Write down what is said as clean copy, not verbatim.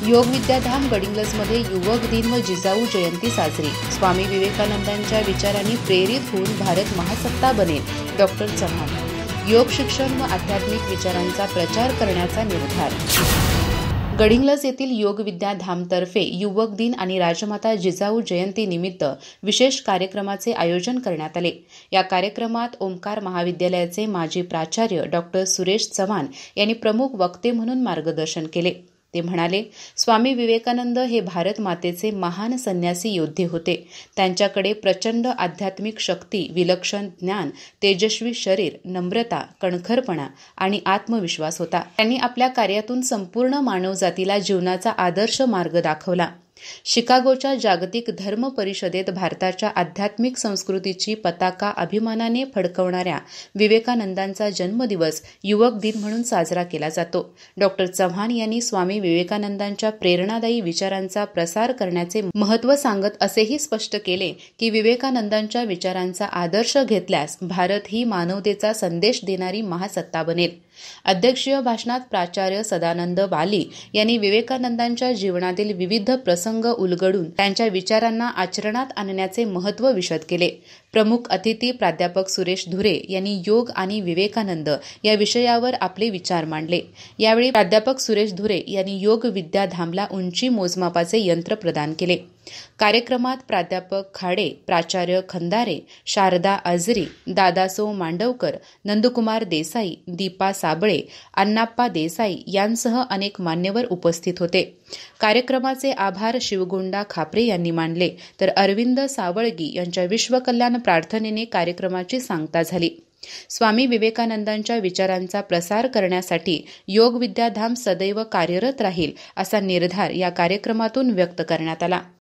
योग विद्याधाम गडिंग्लजमध्ये युवक दिन व जिजाऊ जयंती साजरी। स्वामी विवेकानंदांच्या विचारांनी प्रेरित होऊन भारत महासत्ता बनेल। डॉक्टर चव्हाण। योग शिक्षण व आध्यात्मिक विचारांचा प्रचार करण्याचा निर्धार। गडिंग्लज येथील योग विद्याधामतर्फे युवक दिन आणि राजमाता जिजाऊ जयंती निमित्त विशेष कार्यक्रमाचे आयोजन करण्यात आले। या कार्यक्रमात ओंकार महाविद्यालयाचे माजी प्राचार्य डॉक्टर सुरेश चव्हाण यांनी प्रमुख वक्ते म्हणून मार्गदर्शन केले। ते म्हणाले, स्वामी विवेकानंद हे भारत मातेचे महान संन्यासी योद्धे होते। त्यांच्याकडे प्रचंड आध्यात्मिक शक्ती, विलक्षण ज्ञान, तेजस्वी शरीर, नम्रता, कणखरपणा आणि आत्मविश्वास होता। त्यांनी आपल्या कार्यातून संपूर्ण मानवजातीला जीवनाचा आदर्श मार्ग दाखवला। शिकागोच्या जागतिक धर्म परिषदेत भारताच्या आध्यात्मिक संस्कृतीची पताका अभिमानाने फडकवणाऱ्या विवेकानंदांचा जन्मदिवस युवक दिन म्हणून साजरा केला जातो। डॉक्टर चव्हाण यांनी स्वामी विवेकानंदांच्या प्रेरणादायी विचारांचा प्रसार करण्याचे महत्त्व सांगत असेही स्पष्ट केले की विवेकानंदांच्या विचारांचा आदर्श घेतल्यास भारत ही मानवतेचा संदेश देणारी महासत्ता बनेल। अध्यक्षीय भाषणात प्राचार्य सदानंद वाली यांनी विवेकानंदांच्या जीवनातील विविध प्रसंग उलगडून त्यांच्या विचारांना आचरणात आणण्याचे महत्त्व विशद केले। प्रमुख अतिथी प्राध्यापक सुरेश धुरे यांनी योग आणि विवेकानंद या विषयावर आपले विचार मांडले। यावेळी प्राध्यापक सुरेश धुरे यांनी योग विद्याधामला उंची मोजमापाचे यंत्र प्रदान केले। कार्यक्रमात प्राध्यापक खाडे, प्राचार्य खंदारे, शारदा आजरी, दादासो मांडवकर, नंदकुमार देसाई, दीपा साबळे, अण्णाप्पा देसाई यांसह अनेक मान्यवर उपस्थित होते। कार्यक्रमाचे आभार शिवगोंडा खापरे यांनी मानले, तर अरविंद सावळगी यांच्या विश्वकल्याण प्रार्थनेने कार्यक्रमाची सांगता झाली। स्वामी विवेकानंदांच्या विचारांचा प्रसार करण्यासाठी योग विद्याधाम सदैव कार्यरत राहील असा निर्धार या कार्यक्रमातून व्यक्त करण्यात आला।